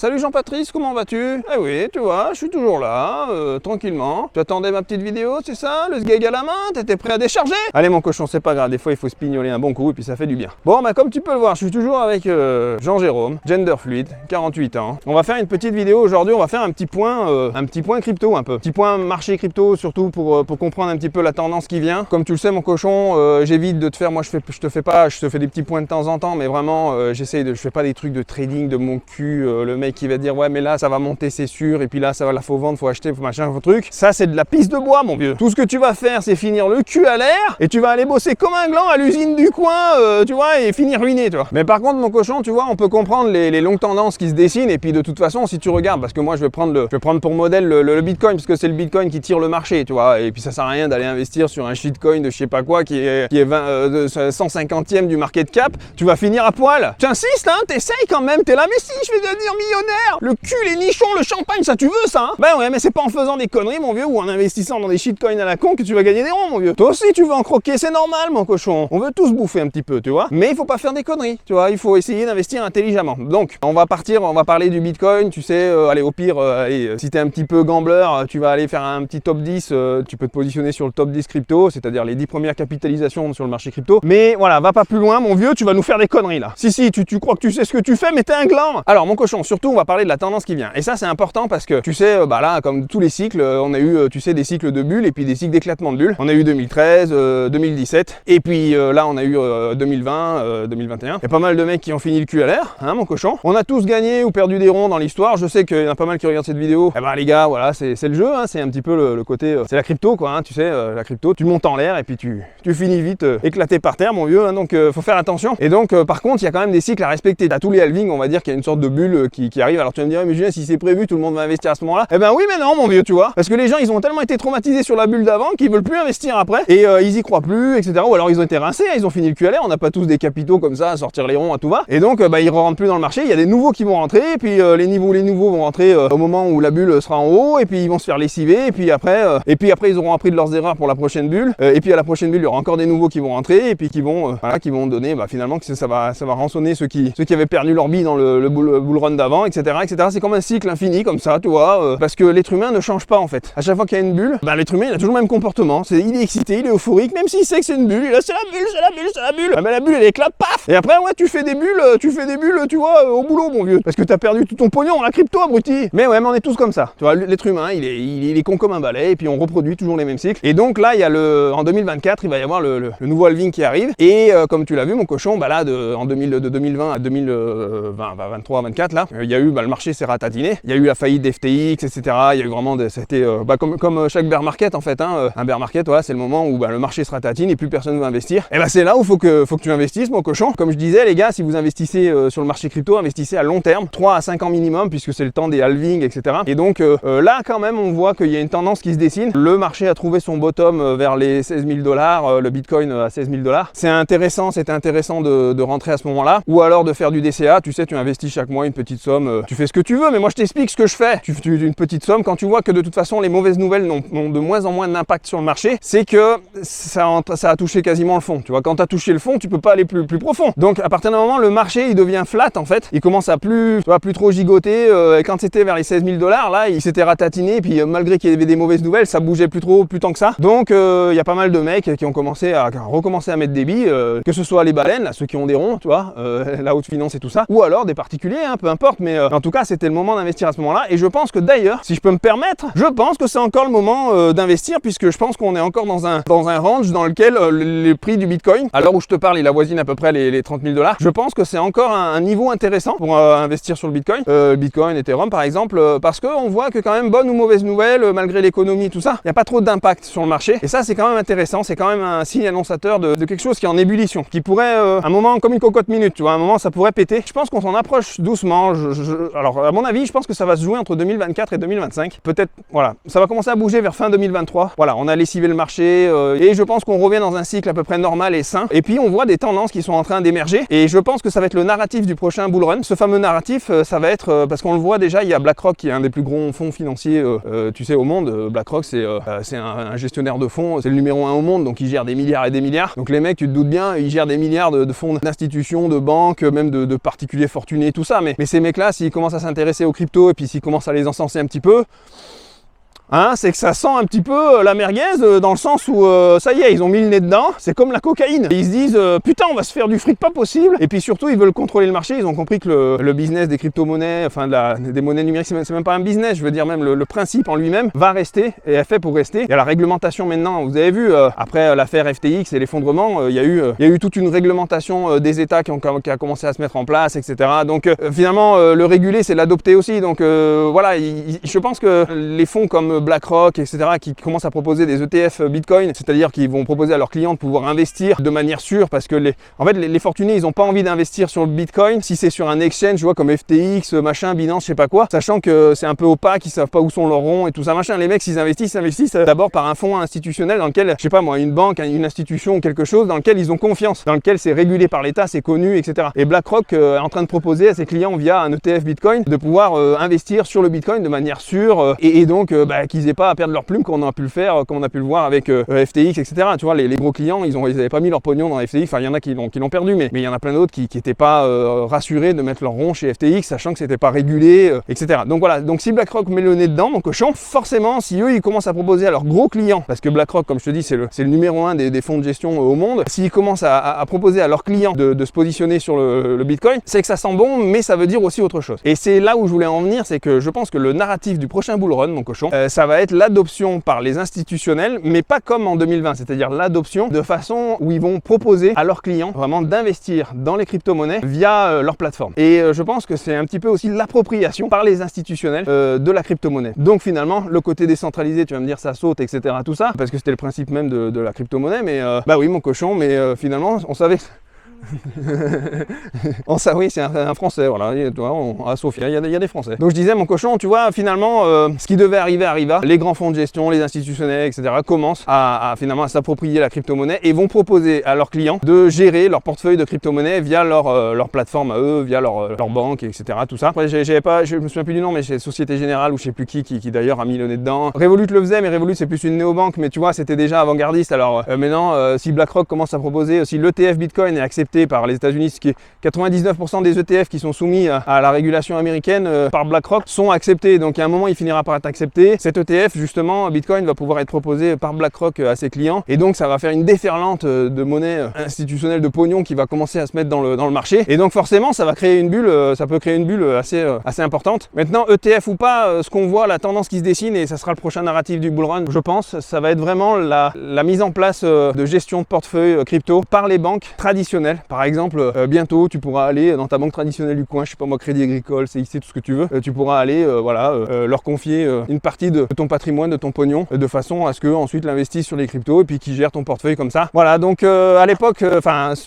Salut Jean-Patrice, comment vas-tu? Eh oui, tu vois, je suis toujours là, tranquillement. Tu attendais ma petite vidéo, c'est ça? Le sgeg à la main? T'étais prêt à décharger? Allez mon cochon, c'est pas grave, des fois il faut se pignoler un bon coup et puis ça fait du bien. Bon, bah comme tu peux le voir, je suis toujours avec Jean-Jérôme, gender fluid, 48 ans. On va faire une petite vidéo aujourd'hui, on va faire un petit point crypto un peu. Petit point marché crypto, surtout pour comprendre un petit peu la tendance qui vient. Comme tu le sais mon cochon, j'évite de te faire, moi je te fais des petits points de temps en temps, mais vraiment je fais pas des trucs de trading de mon cul, le mec qui va dire ouais mais là ça va monter c'est sûr, et puis là ça va, faut vendre, faut acheter, faut machin, faut truc. Ça c'est de la pisse de bois mon vieux. Tout ce que tu vas faire c'est finir le cul à l'air et tu vas aller bosser comme un gland à l'usine du coin, tu vois, et finir ruiné, tu vois. Mais par contre mon cochon, tu vois, on peut comprendre les longues tendances qui se dessinent, et puis de toute façon si tu regardes, parce que moi je vais prendre pour modèle le Bitcoin, parce que c'est le Bitcoin qui tire le marché, tu vois, et puis ça sert à rien d'aller investir sur un shitcoin de je sais pas quoi qui est 150e du market cap, tu vas finir à poil. Tu insistes hein, t'essayes quand même, t'es là, mais si je vais devenir millionnaire, le cul, les nichons, le champagne, ça tu veux ça hein? Ben ouais, mais c'est pas en faisant des conneries mon vieux, ou en investissant dans des shitcoins à la con que tu vas gagner des ronds mon vieux. Toi aussi tu veux en croquer, c'est normal mon cochon, on veut tous bouffer un petit peu, tu vois, mais il faut pas faire des conneries, tu vois, il faut essayer d'investir intelligemment. Donc on va parler du Bitcoin, tu sais, allez au pire, si t'es un petit peu gambler, tu vas aller faire un petit top 10, tu peux te positionner sur le top 10 crypto, c'est-à-dire les 10 premières capitalisations sur le marché crypto, mais voilà, va pas plus loin mon vieux, tu vas nous faire des conneries là. Si, tu crois que tu sais ce que tu fais, mais t'es un gland. Alors mon cochon, surtout on va parler de la tendance qui vient, et ça c'est important parce que tu sais, bah là comme tous les cycles, on a eu, tu sais, des cycles de bulles et puis des cycles d'éclatement de bulles. On a eu 2013, 2017, et puis là on a eu 2020, 2021. Il y a pas mal de mecs qui ont fini le cul à l'air, hein mon cochon. On a tous gagné ou perdu des ronds dans l'histoire. Je sais qu'il y en a pas mal qui regardent cette vidéo. Eh ben les gars, voilà, c'est le jeu, hein, c'est un petit peu le côté, c'est la crypto quoi, hein, tu sais, la crypto, tu montes en l'air et puis tu finis vite éclaté par terre mon vieux, hein, donc faut faire attention. Et donc par contre il y a quand même des cycles à respecter. T'as tous les halvings, on va dire qu'il y a une sorte de bulle qui arrive. Alors tu vas me dire mais Julien, si c'est prévu tout le monde va investir à ce moment là. Eh ben oui mais non mon vieux, tu vois, parce que les gens ils ont tellement été traumatisés sur la bulle d'avant qu'ils veulent plus investir après, et ils y croient plus, etc. Ou alors ils ont été rincés, ils ont fini le cul à l'air. On n'a pas tous des capitaux comme ça à sortir les ronds à tout va, et donc bah ils rentrent plus dans le marché. Il y a des nouveaux qui vont rentrer, et puis les nouveaux vont rentrer au moment où la bulle sera en haut, et puis ils vont se faire lessiver, et puis après ils auront appris de leurs erreurs pour la prochaine bulle, et puis à la prochaine bulle il y aura encore des nouveaux qui vont rentrer, et puis qui vont donner finalement que ça va rançonner ceux qui avaient perdu leur bille dans le bull run d'avant, etc. C'est comme un cycle infini comme ça, tu vois, parce que l'être humain ne change pas en fait. À chaque fois qu'il y a une bulle, l'être humain il a toujours le même comportement. Il est excité, il est euphorique, même s'il sait que c'est une bulle, il a c'est la bulle. La bulle elle éclate, paf. Et après ouais tu fais des bulles, tu vois, au boulot mon vieux, parce que t'as perdu tout ton pognon dans la crypto abruti. Mais ouais, mais on est tous comme ça, tu vois, l'être humain il est con comme un balai, et puis on reproduit toujours les mêmes cycles. Et donc là il y a en 2024 il va y avoir le nouveau halving qui arrive, et comme tu l'as vu mon cochon, de 2020 à 2023 24 là, il y a eu le marché s'est ratatiné, il y a eu la faillite d'FTX, etc. Il y a eu vraiment c'était comme chaque bear market en fait, hein, un bear market, voilà, c'est le moment où le marché se ratatine et plus personne ne veut investir. Et c'est là où faut que tu investisses mon cochon. Comme je disais les gars, si vous investissez sur le marché crypto, investissez à long terme, 3 à 5 ans minimum, puisque c'est le temps des halvings, etc. Et donc là quand même on voit qu'il y a une tendance qui se dessine. Le marché a trouvé son bottom vers les 16 000 $, le Bitcoin à 16 000 $. C'était intéressant de rentrer à ce moment-là, ou alors de faire du DCA, tu sais, tu investis chaque mois une petite somme, tu fais ce que tu veux, mais moi je t'explique ce que je fais. Tu une petite somme, quand tu vois que de toute façon les mauvaises nouvelles n'ont de moins en moins d'impact sur le marché, c'est que ça a touché quasiment le fond, tu vois. Quand tu as touché le fond, tu peux pas aller plus profond. Donc à partir d'un moment, le marché il devient flat en fait, il commence à plus trop gigoter, et quand c'était vers les 16 000 $, là il s'était ratatiné, et puis malgré qu'il y avait des mauvaises nouvelles, ça bougeait plus tant que ça. Donc il y a pas mal de mecs qui ont recommencé à mettre des billes, que ce soit les baleines, là, ceux qui ont des ronds, tu vois, la haute finance et tout ça, ou alors des particuliers, hein, peu importe, mais en tout cas c'était le moment d'investir à ce moment-là. Et je pense que d'ailleurs, si je peux me permettre, je pense que c'est encore le moment d'investir, puisque je pense qu'on est encore dans un range dans lequel le prix du Bitcoin, à l'heure où je te parle, il avoisine à peu près les 30 000 $. Je pense que c'est encore un niveau intéressant pour investir sur le Bitcoin, Bitcoin, Ethereum par exemple, parce qu'on voit que quand même, bonne ou mauvaise nouvelle, malgré l'économie, tout ça, il n'y a pas trop d'impact sur le marché. Et ça c'est quand même intéressant, c'est quand même un signe annonçateur de quelque chose qui est en ébullition, qui pourrait, un moment comme une cocotte minute, tu vois, un moment ça pourrait péter. Je pense qu'on s'en approche doucement. Alors à mon avis, je pense que ça va se jouer entre 2024 et 2025. Peut-être, voilà, ça va commencer à bouger vers fin 2023. Voilà, on a lessivé le marché, et je pense qu'on revient dans un cycle à peu près normal et sain. Et puis on voit des tendances qui sont en train d'émerger, et je pense que ça va être le narratif du prochain bull run. Ce fameux narratif, ça va être, parce qu'on le voit déjà, il y a BlackRock qui est un des plus gros fonds financiers, tu sais, au monde. BlackRock c'est un gestionnaire de fonds, c'est le numéro 1 au monde, donc il gère des milliards et des milliards. Donc les mecs, tu te doutes bien, ils gèrent des milliards de fonds d'institutions, de banques, même de particuliers fortunés, tout ça. Mais ces mecs-là, s'ils commencent à s'intéresser aux cryptos et puis s'ils commencent à les encenser un petit peu, hein, c'est que ça sent un petit peu la merguez dans le sens où ça y est, ils ont mis le nez dedans, c'est comme la cocaïne. Ils se disent putain, on va se faire du fric pas possible. Et puis surtout, ils veulent contrôler le marché. Ils ont compris que le business des crypto-monnaies, enfin des monnaies numériques, c'est même pas un business. Je veux dire, même le principe en lui-même va rester et est fait pour rester. Il y a la réglementation maintenant. Vous avez vu, après l'affaire FTX et l'effondrement, il y a eu toute une réglementation des États qui a commencé à se mettre en place, etc. Donc finalement, le réguler, c'est l'adopter aussi. Donc voilà, je pense que les fonds comme BlackRock, etc., qui commencent à proposer des ETF Bitcoin, c'est-à-dire qu'ils vont proposer à leurs clients de pouvoir investir de manière sûre, parce que en fait, les fortunés, ils n'ont pas envie d'investir sur le Bitcoin si c'est sur un exchange, tu vois, comme FTX, machin, Binance, je sais pas quoi, sachant que c'est un peu opaque, ils savent pas où sont leurs ronds et tout ça, machin. Les mecs, s'ils investissent d'abord par un fonds institutionnel dans lequel, je sais pas moi, une banque, une institution, quelque chose dans lequel ils ont confiance, dans lequel c'est régulé par l'État, c'est connu, etc. Et BlackRock est en train de proposer à ses clients via un ETF Bitcoin de pouvoir investir sur le Bitcoin de manière sûre et donc qu'ils aient pas à perdre leur plume comme on a pu le faire, comme on a pu le voir avec FTX, etc. Tu vois, les gros clients, ils avaient pas mis leur pognon dans FTX. Enfin, il y en a qui l'ont perdu, mais il y en a plein d'autres qui n'étaient pas rassurés de mettre leur rond chez FTX, sachant que c'était pas régulé, etc. Donc voilà. Donc si BlackRock met le nez dedans, mon cochon, forcément, si eux ils commencent à proposer à leurs gros clients, parce que BlackRock, comme je te dis, c'est le numéro 1 des fonds de gestion au monde, s'ils commencent à proposer à leurs clients de se positionner sur le Bitcoin, c'est que ça sent bon, mais ça veut dire aussi autre chose. Et c'est là où je voulais en venir, c'est que je pense que le narratif du prochain bull run, mon cochon, ça va être l'adoption par les institutionnels, mais pas comme en 2020, c'est-à-dire l'adoption de façon où ils vont proposer à leurs clients vraiment d'investir dans les crypto-monnaies via leur plateforme. Et je pense que c'est un petit peu aussi l'appropriation par les institutionnels de la crypto-monnaie. Donc finalement, le côté décentralisé, tu vas me dire ça saute, etc. Tout ça, parce que c'était le principe même de la crypto-monnaie, mais bah oui, mon cochon, mais finalement, on savait... oui, c'est un Français, voilà, à Sofia, il y a des Français. Donc je disais, mon cochon, tu vois, finalement, ce qui devait arriver arriva. Les grands fonds de gestion, les institutionnels, etc. commencent finalement à s'approprier la crypto-monnaie et vont proposer à leurs clients de gérer leur portefeuille de crypto-monnaie via leur plateforme à eux, via leur banque, etc. Tout ça. Après, je me souviens plus du nom, mais c'est Société Générale ou je sais plus qui d'ailleurs a mis le nez dedans. Revolut le faisait, mais Revolut c'est plus une néobanque, mais tu vois, c'était déjà avant-gardiste. Alors maintenant, si BlackRock commence à proposer, si l'ETF Bitcoin est accepté par les États-Unis, ce qui est 99% des ETF qui sont soumis à la régulation américaine par BlackRock sont acceptés. Donc à un moment, il finira par être accepté. Cet ETF, justement, Bitcoin va pouvoir être proposé par BlackRock à ses clients. Et donc, ça va faire une déferlante de monnaie institutionnelle de pognon qui va commencer à se mettre dans le marché. Et donc, forcément, ça va créer une bulle, ça peut créer une bulle assez importante. Maintenant, ETF ou pas, ce qu'on voit, la tendance qui se dessine, et ça sera le prochain narratif du bull run, je pense, ça va être vraiment la mise en place de gestion de portefeuille crypto par les banques traditionnelles. Par exemple, bientôt, tu pourras aller dans ta banque traditionnelle du coin, je sais pas moi, Crédit Agricole, CIC, tout ce que tu veux. Tu pourras aller, leur confier une partie de ton patrimoine, de ton pognon, de façon à ce qu'eux ensuite l'investissent sur les cryptos et puis qu'ils gèrent ton portefeuille comme ça. Voilà, donc à l'époque,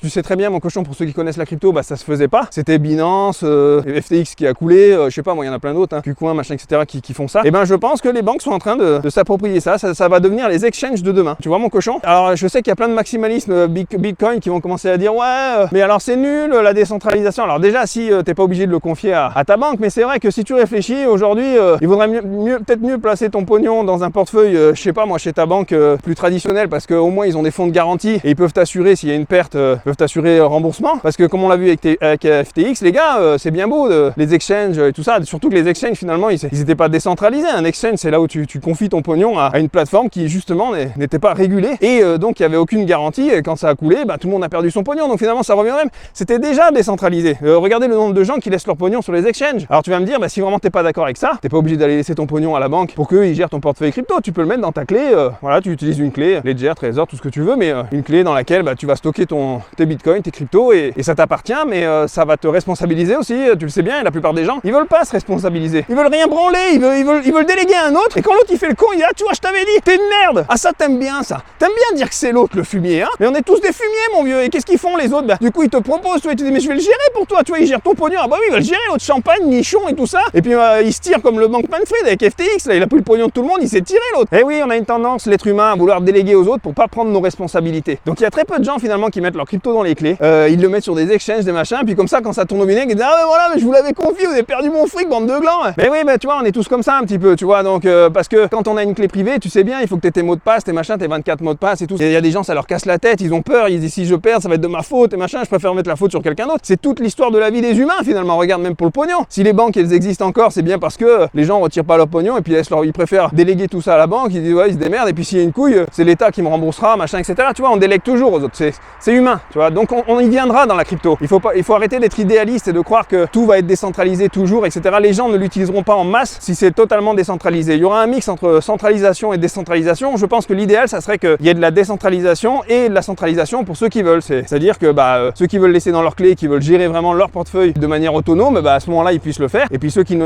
tu sais très bien, mon cochon, pour ceux qui connaissent la crypto, bah ça se faisait pas. C'était Binance, FTX qui a coulé, je sais pas moi, il y en a plein d'autres, Qcoin, machin, etc. qui font ça. Et ben je pense que les banques sont en train de s'approprier ça va devenir les exchanges de demain. Tu vois, mon cochon? Alors je sais qu'il y a plein de maximalismes Bitcoin qui vont commencer à dire ouais, mais alors c'est nul la décentralisation. Alors déjà, si t'es pas obligé de le confier à ta banque, mais c'est vrai que si tu réfléchis aujourd'hui, il vaudrait peut-être mieux placer ton pognon dans un portefeuille, je sais pas moi, chez ta banque plus traditionnelle, parce qu'au moins ils ont des fonds de garantie et ils peuvent t'assurer s'il y a une perte, peuvent t'assurer remboursement. Parce que comme on l'a vu avec FTX, les gars, c'est bien beau les exchanges et tout ça, surtout que les exchanges finalement ils étaient pas décentralisés. Un exchange, c'est là où tu confies ton pognon à une plateforme qui justement n'était pas régulée et donc il y avait aucune garantie, et quand ça a coulé, bah, tout le monde a perdu son pognon. Donc finalement ça revient même. C'était déjà décentralisé. Regardez le nombre de gens qui laissent leur pognon sur les exchanges. Alors tu vas me dire, bah, si vraiment t'es pas d'accord avec ça, t'es pas obligé d'aller laisser ton pognon à la banque pour qu'ils gèrent ton portefeuille crypto. Tu peux le mettre dans ta clé. Voilà, tu utilises une clé, Ledger, Trésor, tout ce que tu veux, mais une clé dans laquelle bah, tu vas stocker tes bitcoins, tes cryptos, et ça t'appartient, mais ça va te responsabiliser aussi. Tu le sais bien, et la plupart des gens, ils veulent pas se responsabiliser. Ils veulent rien branler, ils veulent déléguer à un autre, et quand l'autre il fait le con, il dit ah tu vois, je t'avais dit, t'es une merde. Ah ça t'aimes bien ça. T'aimes bien dire que c'est l'autre le fumier, hein. Mais on est tous des fumiers, mon vieux. Et qu'est-ce qu'ils font les autres? Bah, du coup ils te proposent, tu dis mais je vais le gérer pour toi, tu vois, ils gèrent ton pognon. Ah bah oui, il va le gérer, l'autre champagne, nichon et tout ça. Et puis il se tire comme le Bankman Fried avec FTX, là, il a pris le pognon de tout le monde, il s'est tiré l'autre. Et oui, on a une tendance, l'être humain, à vouloir déléguer aux autres pour pas prendre nos responsabilités. Donc il y a très peu de gens finalement qui mettent leur crypto dans les clés. Ils le mettent sur des exchanges, des machins, puis comme ça, quand ça tourne au vinaigre, ils disent ah ben voilà, mais je vous l'avais confié, vous avez perdu mon fric, bande de glands. Mais oui, bah tu vois, on est tous comme ça un petit peu, tu vois. Donc parce que quand on a une clé privée, tu sais bien, il faut que tu aies tes mots de passe, tes machins, tes 24 mots de passe et tout. Il y a des gens, ça leur casse la tête, ils ont peur, ils disent si je perds, ça va être de ma faute. faute et machin, je préfère mettre la faute sur quelqu'un d'autre. C'est toute l'histoire de la vie des humains finalement, regarde même pour le pognon. Si les banques elles existent encore, c'est bien parce que les gens retirent pas leur pognon et puis ils préfèrent déléguer tout ça à la banque, ils disent ouais ils se démerdent et puis s'il y a une couille, c'est l'État qui me remboursera, machin, etc. Tu vois, on délègue toujours aux autres, c'est humain, tu vois. Donc on y viendra dans la crypto. Il faut arrêter d'être idéaliste et de croire que tout va être décentralisé toujours, etc. Les gens ne l'utiliseront pas en masse si c'est totalement décentralisé. Il y aura un mix entre centralisation et décentralisation. Je pense que l'idéal, ça serait qu'il y ait de la décentralisation et de la centralisation pour ceux qui veulent. C'est-à-dire que ceux qui veulent laisser dans leur clé, qui veulent gérer vraiment leur portefeuille de manière autonome, à ce moment-là, ils puissent le faire. Et puis ceux qui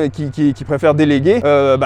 préfèrent déléguer,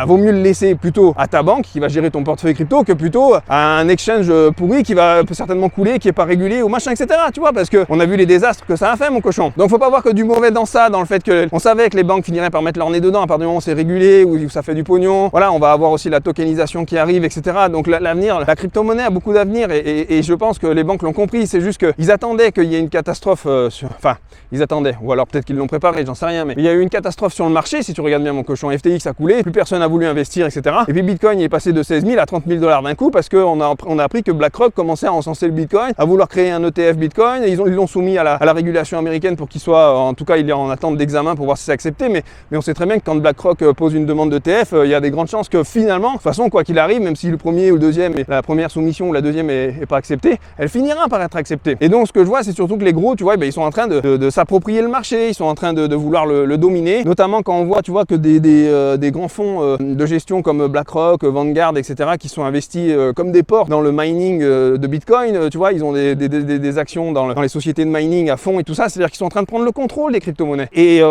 vaut mieux le laisser plutôt à ta banque qui va gérer ton portefeuille crypto que plutôt à un exchange pourri qui va certainement couler, qui est pas régulé ou machin, etc. Tu vois, parce que on a vu les désastres que ça a fait, mon cochon. Donc faut pas voir que du mauvais dans ça, dans le fait que on savait que les banques finiraient par mettre leur nez dedans à partir du moment où c'est régulé, où ça fait du pognon. Voilà, on va avoir aussi la tokenisation qui arrive, etc. Donc l'avenir, la crypto-monnaie a beaucoup d'avenir et je pense que les banques l'ont compris. C'est juste qu'ils attendaient qu'il y ait une catastrophe enfin, ils attendaient, ou alors peut-être qu'ils l'ont préparé, j'en sais rien, mais il y a eu une catastrophe sur le marché, si tu regardes bien mon cochon. FTX a coulé, plus personne n'a voulu investir, etc. Et puis Bitcoin est passé de 16 000 à 30 000 $ d'un coup parce qu'on a appris que BlackRock commençait à encenser le Bitcoin, à vouloir créer un ETF Bitcoin. Et ils l'ont soumis à la régulation américaine pour qu'il soit, en tout cas, il est en attente d'examen pour voir si c'est accepté. Mais on sait très bien que quand BlackRock pose une demande d'ETF, il y a des grandes chances que finalement, de toute façon, quoi qu'il arrive, même si le premier ou le deuxième, la première soumission ou la deuxième est pas acceptée, elle finira par être acceptée. Et donc, ce que je vois, c'est surtout que les gros, tu vois, ils sont en train de s'approprier le marché, ils sont en train de vouloir le dominer, notamment quand on voit, tu vois, que des grands fonds de gestion comme BlackRock, Vanguard, etc., qui sont investis comme des porcs dans le mining de Bitcoin, tu vois, ils ont des actions dans les sociétés de mining à fond et tout ça, c'est-à-dire qu'ils sont en train de prendre le contrôle des crypto-monnaies. Et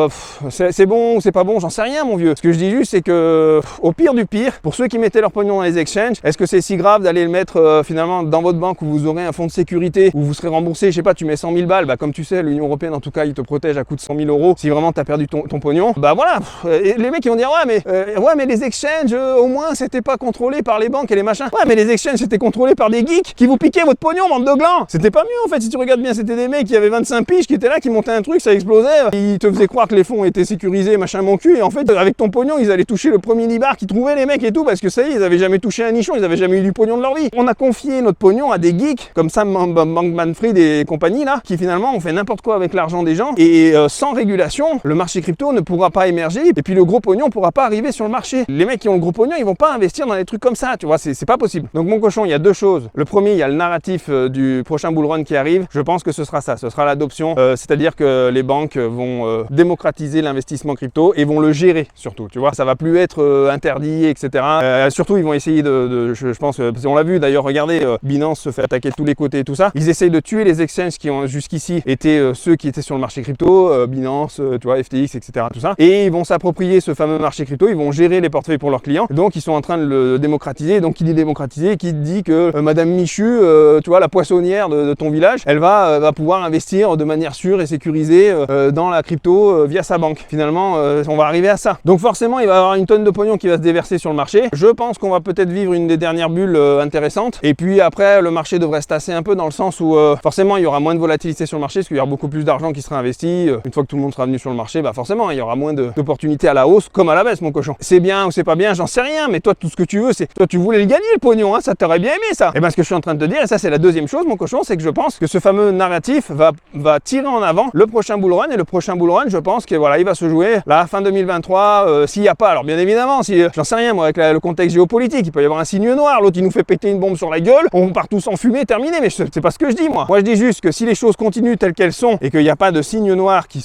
c'est bon ou c'est pas bon, j'en sais rien, mon vieux. Ce que je dis juste, c'est que au pire du pire, pour ceux qui mettaient leur pognon dans les exchanges, est-ce que c'est si grave d'aller le mettre finalement dans votre banque où vous aurez un fonds de sécurité, où vous serez remboursé, je sais pas, tu mets 100 000 balles, comme tu sais, l'Union Européenne en tout cas, il te protège à coût de 100 000 € si vraiment tu as perdu ton pognon. Voilà, et les mecs ils vont dire ouais mais les exchanges au moins c'était pas contrôlé par les banques et les machins. Ouais mais les exchanges c'était contrôlé par des geeks qui vous piquaient votre pognon, bande de glands. C'était pas mieux en fait, si tu regardes bien, c'était des mecs qui avaient 25 piges qui étaient là, qui montaient un truc, ça explosait, ils te faisaient croire que les fonds étaient sécurisés, machin mon cul, et en fait avec ton pognon ils allaient toucher le premier nibar qui trouvait les mecs et tout, parce que ça y est, ils avaient jamais touché un nichon, ils avaient jamais eu du pognon de leur vie. On a confié notre pognon à des geeks comme Sam Bankman-Fried et compagnie là, qui finalement ont fait n'importe quoi avec l'argent des gens, et sans régulation, le marché crypto ne pourra pas émerger, et puis le gros pognon pourra pas arriver sur le marché. Les mecs qui ont le gros pognon, ils vont pas investir dans des trucs comme ça, tu vois, c'est pas possible. Donc mon cochon, il y a deux choses. Le premier, il y a le narratif du prochain bull run qui arrive. Je pense que ce sera ça, ce sera l'adoption, c'est-à-dire que les banques vont démocratiser l'investissement crypto et vont le gérer surtout, tu vois, ça va plus être interdit, etc. Surtout, ils vont essayer je pense, on l'a vu d'ailleurs, regardez, Binance se fait attaquer de tous les côtés et tout ça. Ils essayent de tuer les exchanges qui ont jusqu'ici été ceux qui étaient sur le marché crypto, Binance, tu vois, FTX, etc. tout ça. Et ils vont s'approprier ce fameux marché crypto, ils vont gérer les portefeuilles pour leurs clients. Donc ils sont en train de le démocratiser. Donc qui dit démocratiser, qui dit que Madame Michu, tu vois, la poissonnière de ton village, elle va pouvoir investir de manière sûre et sécurisée dans la crypto via sa banque. Finalement, on va arriver à ça. Donc forcément, il va y avoir une tonne de pognon qui va se déverser sur le marché. Je pense qu'on va peut-être vivre une des dernières bulles intéressantes. Et puis après, le marché devrait se tasser un peu dans le sens où forcément, il y aura moins de volatilité sur le marché parce qu'il y aura beaucoup plus d'argent qui sera investi. Une fois que tout le monde sera venu sur le marché, forcément, il y aura moins d'opportunités à la hausse comme à la baisse, mon cochon. C'est bien ou c'est pas bien, j'en sais rien, mais toi, tout ce que tu veux, c'est... Toi, tu voulais le gagner, le pognon, hein, ça t'aurait bien aimé, ça. Et ce que je suis en train de te dire, et ça, c'est la deuxième chose, mon cochon, c'est que je pense que ce fameux narratif va tirer en avant le prochain bull run, et le prochain bull run, je pense que voilà, il va se jouer la fin 2023, s'il n'y a pas, alors bien évidemment, si j'en sais rien, moi, avec le contexte géopolitique, il peut y avoir un signe noir, l'autre, il nous fait péter une bombe sur la gueule, on part tous en fumée, terminé, mais c'est pas ce que je dis, moi. Moi, je dis juste que si les choses continuent telles qu'elles sont, et qu'il n'y a pas de signe noir qui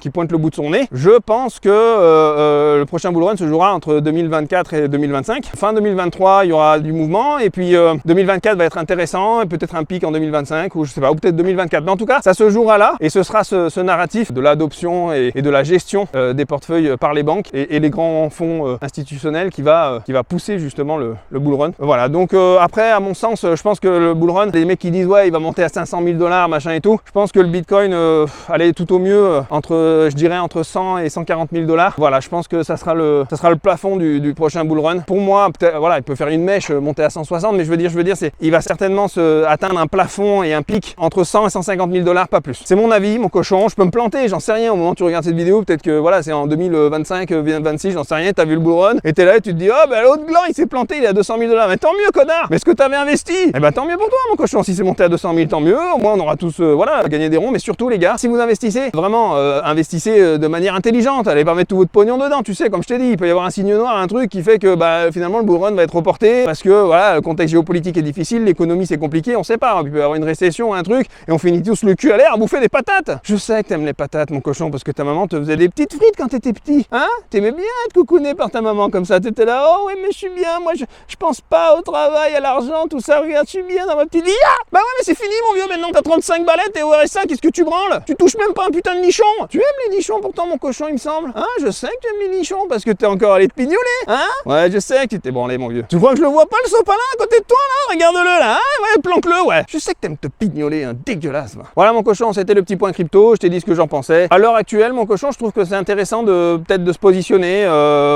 pointe le bout de son nez, je pense que le prochain bull run se jouera entre 2024 et 2025. Fin 2023, il y aura du mouvement, et puis 2024 va être intéressant, et peut-être un pic en 2025, ou je sais pas, ou peut-être 2024. Mais en tout cas, ça se jouera là, et ce sera ce narratif de l'adoption et de la gestion des portefeuilles par les banques et les grands fonds institutionnels qui va pousser justement le bull run. Voilà, donc après, à mon sens, je pense que le bull run, les mecs qui disent ouais, il va monter à 500 000 $, machin et tout, je pense que le Bitcoin, allez, tout au mieux, je dirais entre 100 et 140 000 $. Voilà, je pense que ça sera le plafond du prochain bull run. Pour moi, peut-être, voilà, il peut faire une mèche, monter à 160, mais je veux dire, il va certainement atteindre un plafond et un pic entre 100 et 150 000 $, pas plus. C'est mon avis, mon cochon, je peux me planter, j'en sais rien, au moment où tu regardes cette vidéo, peut-être que voilà, c'est en 2025, 2026, j'en sais rien, t'as vu le bull run, et t'es là et tu te dis, oh l'autre gland, il s'est planté, il est à 200 000 $, mais tant mieux, connard, mais est-ce que t'avais investi? Eh tant mieux pour toi, mon cochon, si c'est monté à 200 000, tant mieux, au moins on aura tous voilà, gagner des ronds, mais surtout les gars, si vous investissez, vraiment investissez de manière intelligente, allez pas mettre tout votre pognon dedans, tu sais, comme je t'ai dit, il peut y avoir un signe noir, un truc qui fait que bah, finalement le bull run va être reporté parce que voilà, le contexte géopolitique est difficile, l'économie c'est compliqué, on sait pas, il peut y avoir une récession, un truc, et on finit tous le cul à l'air à bouffer des patates. Je sais que t'aimes les patates, mon cochon, parce que ta maman te faisait des petites frites quand t'étais petit, hein? T'aimais bien être coucouné par ta maman comme ça, t'étais là, oh oui mais je suis bien, moi je pense pas au travail, à l'argent, tout ça, regarde, je suis bien dans ma petite vie. Ah bah ouais mais c'est fini mon vieux, maintenant t'as 35 balais, t'es au RSA, qu'est-ce que tu branles? Tu touches même pas un putain de nichon. Tu aimes les nichons pourtant mon cochon il me semble. Hein, je sais que tu aimes les nichons parce que t'es encore allé te pignoler, hein? Ouais je sais que tu t'es branlé mon vieux. Tu crois que je le vois pas le sopalin à côté de toi là? Regarde-le là, hein? Ouais, planque-le, ouais. Je sais que t'aimes te pignoler, hein, dégueulasse va. Voilà mon cochon, c'était le petit point crypto, je t'ai dit ce que j'en pensais. À l'heure actuelle mon cochon, je trouve que c'est intéressant de peut-être de se positionner,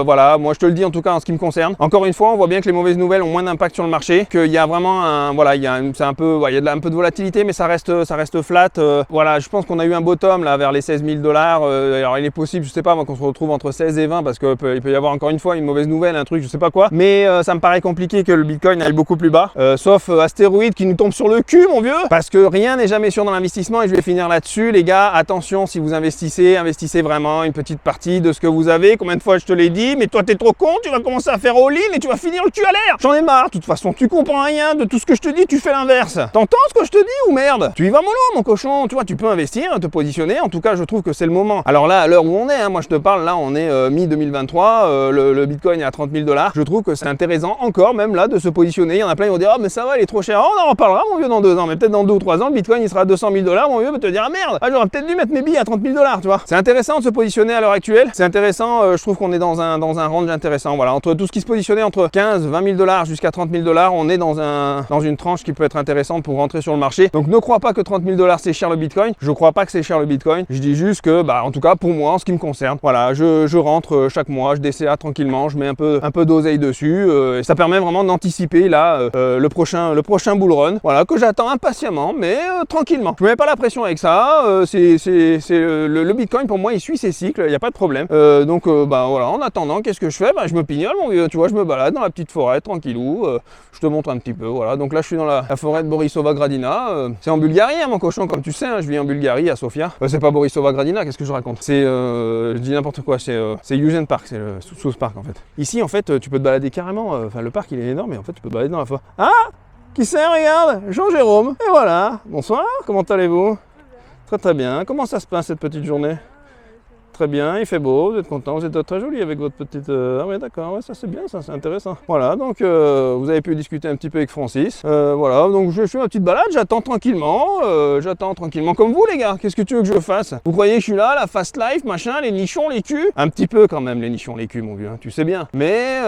voilà, moi je te le dis en tout cas en ce qui me concerne. Encore une fois, on voit bien que les mauvaises nouvelles ont moins d'impact sur le marché, qu'il y a vraiment un, voilà, c'est un peu, ouais, il y a un peu de volatilité, mais ça reste flat. Voilà, je pense qu'on a eu un bottom là vers les 16 000 $. Alors il est possible, je sais pas moi, qu'on se retrouve entre 16 et 20 parce qu'il peut y avoir encore une fois une mauvaise nouvelle, un truc, je sais pas quoi. Mais ça me paraît compliqué que le Bitcoin aille beaucoup plus bas, sauf astéroïde qui nous tombe sur le cul, mon vieux. Parce que rien n'est jamais sûr dans l'investissement et je vais finir là-dessus, les gars. Attention, si vous investissez, investissez vraiment une petite partie de ce que vous avez. Combien de fois je te l'ai dit, mais toi t'es trop con, tu vas commencer à faire all-in et tu vas finir le cul à l'air. J'en ai marre, de toute façon, tu comprends rien de tout ce que je te dis, tu fais l'inverse. T'entends ce que je te dis ou merde? Tu y vas mollo, mon cochon, tu vois, tu peux investir, te positionner. En tout cas, je trouve que c'est le moment. Alors là, à l'heure où on est, hein, moi je te parle, là on est mi-2023, le Bitcoin est à 30 000 $. Je trouve que c'est intéressant encore, même là, de se positionner. Il y en a plein qui vont dire, oh mais ça va, il est trop cher. Oh, on en reparlera, mon vieux, dans 2 ans. Mais peut-être dans 2 ou 3 ans, le Bitcoin il sera à 200 000 $, mon vieux, va te dire, ah merde, ah, j'aurais peut-être dû mettre mes billes à 30 000 $, tu vois. C'est intéressant de se positionner à l'heure actuelle. C'est intéressant, je trouve qu'on est dans un range intéressant. Voilà, entre tout ce qui se positionnait entre 15, 20 000 $ jusqu'à 30 000 $, on est dans une tranche qui peut être intéressante pour rentrer sur le marché. Donc ne crois pas que 30 000 $ c'est cher le Bitcoin. Je crois pas que c'est cher le Bitcoin. Je dis juste que, bah, en tout cas pour moi, en ce qui me concerne, voilà, je rentre chaque mois, je DCA tranquillement, je mets un peu d'oseille dessus. Et ça permet vraiment d'anticiper là le prochain bull run. Voilà, que j'attends impatiemment, mais tranquillement. Je mets pas la pression avec ça. Le Bitcoin pour moi, il suit ses cycles, il n'y a pas de problème. Donc bah voilà, en attendant, qu'est-ce que je fais? Bah, je me pignole, mon vieux, tu vois, je me balade dans la petite forêt tranquillou. Je te montre un petit peu, voilà. Donc là, je suis dans la forêt de Borisova Gradina. C'est en Bulgarie, hein, mon cochon, comme tu sais. Hein, je vis en Bulgarie, à Sofia. C'est pas Borisova Gradina, qu'est-ce que je raconte? C'est, je dis n'importe quoi. C'est Eugene Park, c'est le South Park en fait. Ici, en fait, tu peux te balader carrément. Enfin, le parc, il est énorme, et en fait, tu peux te balader dans la forêt. Ah, qui c'est? Regarde, Jean-Jérôme. Et voilà. Bonsoir. Comment allez-vous? Très très bien. Comment ça se passe cette petite journée? Très bien, il fait beau, vous êtes content, vous êtes très joli avec votre petite... Ah ouais d'accord, ouais, ça c'est bien, ça c'est intéressant. Voilà, donc vous avez pu discuter un petit peu avec Francis. Voilà, donc je fais ma petite balade, j'attends tranquillement comme vous les gars. Qu'est-ce que tu veux que je fasse? Vous croyez que je suis là, la fast life, machin, les nichons, les culs? Un petit peu quand même les nichons, les culs mon vieux, hein, tu sais bien. Mais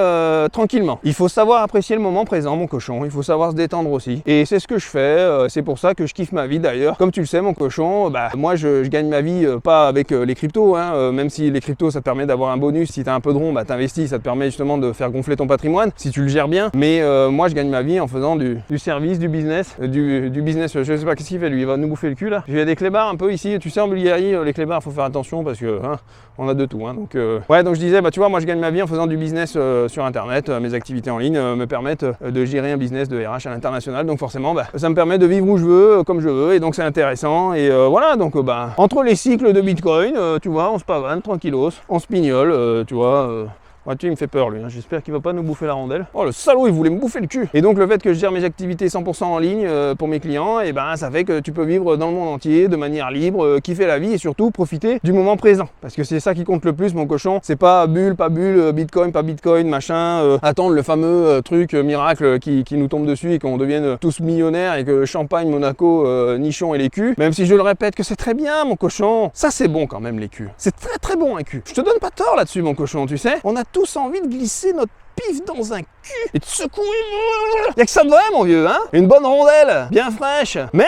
tranquillement. Il faut savoir apprécier le moment présent mon cochon, il faut savoir se détendre aussi. Et c'est ce que je fais, c'est pour ça que je kiffe ma vie d'ailleurs. Comme tu le sais mon cochon, bah moi je gagne ma vie pas avec les cryptos, hein. Même si les cryptos ça te permet d'avoir un bonus, si tu as un peu de rond, bah t'investis, ça te permet justement de faire gonfler ton patrimoine, si tu le gères bien. Mais moi je gagne ma vie en faisant du service, du business, du business, je sais pas qu'est-ce qu'il fait lui, il va nous bouffer le cul là. Il y a des clébards un peu ici, tu sais en Bulgarie, les clébards faut faire attention parce que hein, on a de tout. Hein, donc ouais, donc je disais, bah tu vois, moi je gagne ma vie en faisant du business sur internet, mes activités en ligne me permettent de gérer un business de RH à l'international, donc forcément bah, ça me permet de vivre où je veux, comme je veux, et donc c'est intéressant. Et voilà, donc bah entre les cycles de Bitcoin, tu vois, on se pavane tranquillos, on se pignole, tu vois. Ouais, tu, il me fait peur lui, hein. J'espère qu'il va pas nous bouffer la rondelle. Oh le salaud, il voulait me bouffer le cul. Et donc le fait que je gère mes activités 100% en ligne pour mes clients, et ben ça fait que tu peux vivre dans le monde entier de manière libre, kiffer la vie et surtout profiter du moment présent. Parce que c'est ça qui compte le plus mon cochon, c'est pas bulle, pas bulle, Bitcoin, pas Bitcoin, machin, attendre le fameux truc miracle qui nous tombe dessus et qu'on devienne tous millionnaires et que Champagne, Monaco, Nichon et les culs. Même si je le répète que c'est très bien mon cochon, ça c'est bon quand même les culs. C'est très très bon un cul. Je te donne pas tort là-dessus mon cochon, tu sais. On a tous envie de glisser notre pif dans un cul et de secouer. Y'a que ça de vrai mon vieux, hein. Une bonne rondelle, bien fraîche. Mais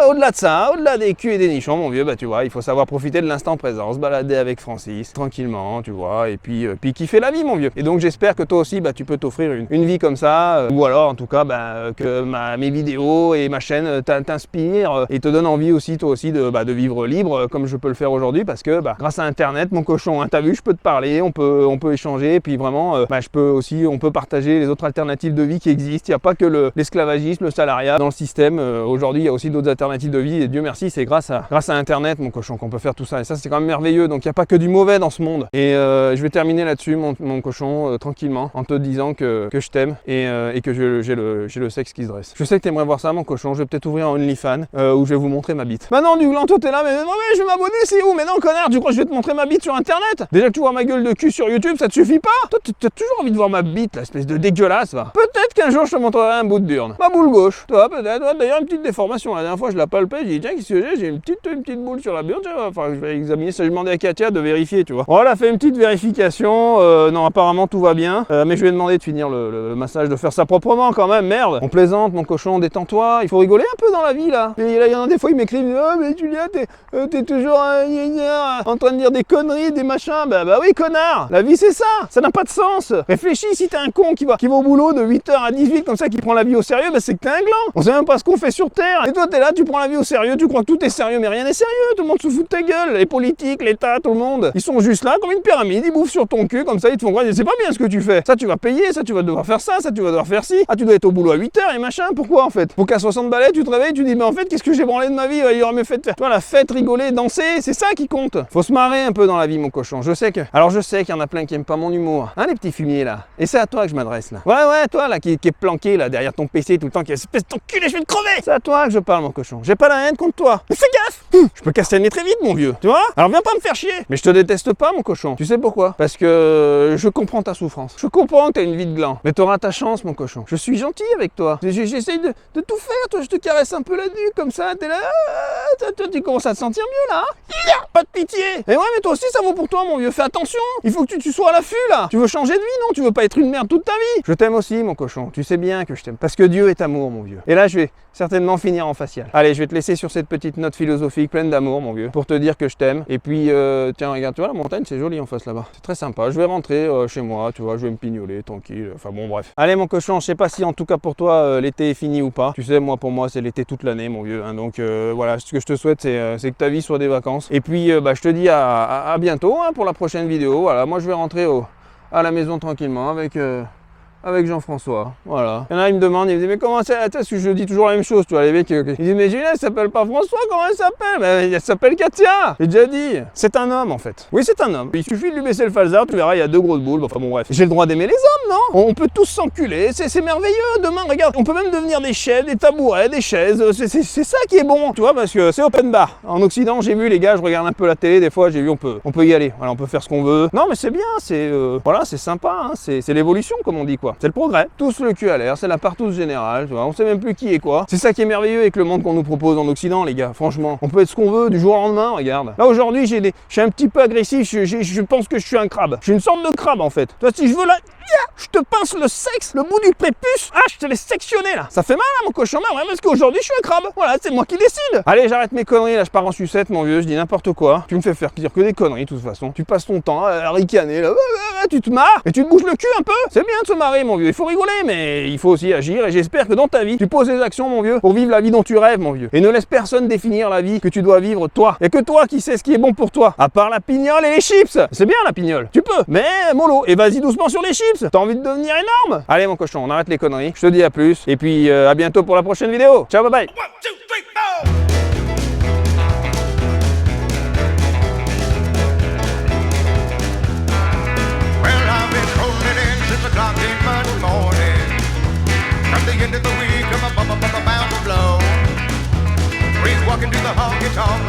au-delà de ça, au-delà des culs et des nichons mon vieux, bah tu vois, il faut savoir profiter de l'instant présent, se balader avec Francis, tranquillement, tu vois, et puis kiffer la vie mon vieux. Et donc j'espère que toi aussi, bah tu peux t'offrir une vie comme ça, ou alors en tout cas, bah, que mes vidéos et ma chaîne t'inspirent et te donnent envie aussi, toi aussi, de vivre libre, comme je peux le faire aujourd'hui, parce que bah, grâce à Internet, mon cochon, hein, t'as vu, je peux te parler, on peut échanger, et puis vraiment, bah, on peut partager les autres alternatives de vie qui existent. Il n'y a pas que l'esclavagisme, le salariat dans le système. Aujourd'hui, il y a aussi d'autres alternatives alternatives de vie et Dieu merci, c'est grâce à Internet, mon cochon, qu'on peut faire tout ça. Et ça, c'est quand même merveilleux. Donc, il n'y a pas que du mauvais dans ce monde. Et je vais terminer là-dessus, mon cochon, tranquillement, en te disant que je t'aime et que j'ai le sexe qui se dresse. Je sais que tu aimerais voir ça, mon cochon. Je vais peut-être ouvrir un OnlyFans où je vais vous montrer ma bite. Maintenant, du gland, toi, t'es là, mais je vais m'abonner, c'est où? Mais non, connard, tu crois que je vais te montrer ma bite sur Internet? Déjà que tu vois ma gueule de cul sur YouTube, ça te suffit pas? Toi, t'as toujours envie de voir ma bite, là, espèce de dégueulasse, va. Peut-être qu'un jour, je te montrerai un bout de burne. Ma boule gauche. Toi, peut-être. Ouais, d'ailleurs, une petite déformation. La dernière fois, je la palpais, j'ai dit, tiens, qu'est-ce que j'ai une petite boule sur la burne. Enfin, je vais examiner ça. Je demandais à Katia de vérifier, tu vois. Bon, elle a fait une petite vérification. Non, apparemment, tout va bien. Mais je lui ai demandé de finir le massage, de faire ça proprement quand même. Merde. On plaisante, mon cochon, détends-toi. Il faut rigoler un peu dans la vie, là. Et là, il y en a des fois, ils m'écrivent, oh, mais Julien, t'es toujours en train de dire des conneries, des machins. Bah oui, connard. La vie, c'est ça. Ça n'a pas de sens. Réfléchis, si t'es un con qui va au boulot de 8h à 18 comme ça, qui prend la vie au sérieux, bah c'est que t'es un gland. On sait même pas ce qu'on fait sur Terre. Et toi, t'es là, tu prends la vie au sérieux, tu crois que tout est sérieux, mais rien n'est sérieux. Tout le monde se fout de ta gueule. Les politiques, l'État, tout le monde. Ils sont juste là comme une pyramide. Ils bouffent sur ton cul comme ça, ils te font croire, c'est pas bien ce que tu fais. Ça, tu vas payer, ça, tu vas devoir faire ça, tu vas devoir faire ci. Ah, tu dois être au boulot à 8h et machin. Pourquoi en fait? Pour qu'à 60 balais, tu te réveilles, tu dis, mais en fait, qu'est-ce que j'ai branlé de ma vie? Il aurait mieux fait de faire. Toi, la fête, rigoler, danser, c'est ça qui compte. Faut se marrer un peu dans la vie, mon cochon. Je sais qu'il y en a plein qui aiment pas mon humour. Hein, les petits fumiers là. Et c'est à toi que je m'adresse là. Ouais, toi là qui est planqué là derrière ton PC tout le temps, qui est espèce de culé, je vais te crever. C'est à toi que je parle, mon cochon. J'ai pas la haine contre toi. Mais fais gaffe. Je peux casser le nez très vite, mon vieux. Tu vois? Alors viens pas me faire chier. Mais je te déteste pas, mon cochon. Tu sais pourquoi? Parce que je comprends ta souffrance. Je comprends que t'as une vie de gland. Mais t'auras ta chance, mon cochon. Je suis gentil avec toi. J'essaye de tout faire. Toi, je te caresse un peu la nuque comme ça. T'es là. Toi, tu commences à te sentir mieux là. Pas de pitié. Et ouais, mais toi aussi, ça vaut pour toi, mon vieux. Fais attention. Il faut que tu sois à l'affût là. Tu veux changer de vie, non? Tu veux pas être une merde toute ta vie? Je t'aime aussi, mon cochon. Tu sais bien que je t'aime. Parce que Dieu est amour, mon vieux. Et là, je vais certainement finir en facial. Allez, je vais te laisser sur cette petite note philosophique pleine d'amour, mon vieux, pour te dire que je t'aime. Et puis, tiens, regarde, tu vois, la montagne, c'est joli en face là-bas. C'est très sympa. Je vais rentrer chez moi, tu vois, je vais me pignoler, tranquille. Enfin bon, bref. Allez, mon cochon, je sais pas si en tout cas pour toi, l'été est fini ou pas. Tu sais, moi, pour moi, c'est l'été toute l'année, mon vieux. Hein, donc, voilà, ce que je te souhaite, c'est que ta vie soit des vacances. Et puis, je te dis à bientôt hein, pour la prochaine vidéo. Voilà, moi, je vais rentrer à la maison tranquillement avec Jean-François, voilà. Il y en a, ils me demandent, ils me disent, mais comment ça, parce que je dis toujours la même chose, tu vois, les mecs, ils disent, mais Julien, elle s'appelle pas François, comment elle s'appelle? Mais elle s'appelle Katia, j'ai déjà dit. C'est un homme, en fait. Oui, c'est un homme. Il suffit de lui baisser le falzar, tu verras, il y a 2 grosses boules, enfin bon, bref. J'ai le droit d'aimer les hommes, non? On peut tous s'enculer, c'est merveilleux, demain, regarde, on peut même devenir des chaises, des tabourets, des chaises, c'est ça qui est bon, tu vois, parce que c'est open bar. En Occident, j'ai vu, les gars, je regarde un peu la télé, des fois, j'ai vu, on peut y aller, voilà, on peut faire ce qu'on veut. Non, mais c'est bien, voilà, c'est sympa, hein, c'est l'évolution, comme on dit, quoi. C'est le progrès. Tous le cul à l'air, c'est la partouze générale, tu vois, on sait même plus qui est quoi. C'est ça qui est merveilleux avec le monde qu'on nous propose en Occident, les gars, franchement. On peut être ce qu'on veut du jour au lendemain, regarde. Là, aujourd'hui, je suis un petit peu agressif, je pense que je suis un crabe. Je suis une sorte de crabe, en fait. Tu vois, si je veux là, je te pince le sexe, le bout du prépuce, je te l'ai sectionné, là. Ça fait mal, hein, mon cochon, ouais, parce qu'aujourd'hui, je suis un crabe. Voilà, c'est moi qui décide. Allez, j'arrête mes conneries, là, je pars en sucette, mon vieux, je dis n'importe quoi. Tu me fais faire dire que des conneries, de toute façon. Tu passes ton temps à ricaner, là, tu te marres, et tu te bouges le cul un peu. C'est bien de se marrer, mon vieux, il faut rigoler, mais il faut aussi agir, et j'espère que dans ta vie, tu poses des actions, mon vieux, pour vivre la vie dont tu rêves, mon vieux. Et ne laisse personne définir la vie que tu dois vivre, toi. Il n'y a que toi qui sais ce qui est bon pour toi, à part la pignole et les chips. C'est bien, la pignole, tu peux, mais mollo, et vas-y doucement sur les chips. T'as envie de devenir énorme? Allez, mon cochon, on arrête les conneries. Je te dis à plus, et puis à bientôt pour la prochaine vidéo. Ciao, bye bye. 1, 2, 3, 4. End of the week, I'm bound to blow. Breeze walking to the honky tonk.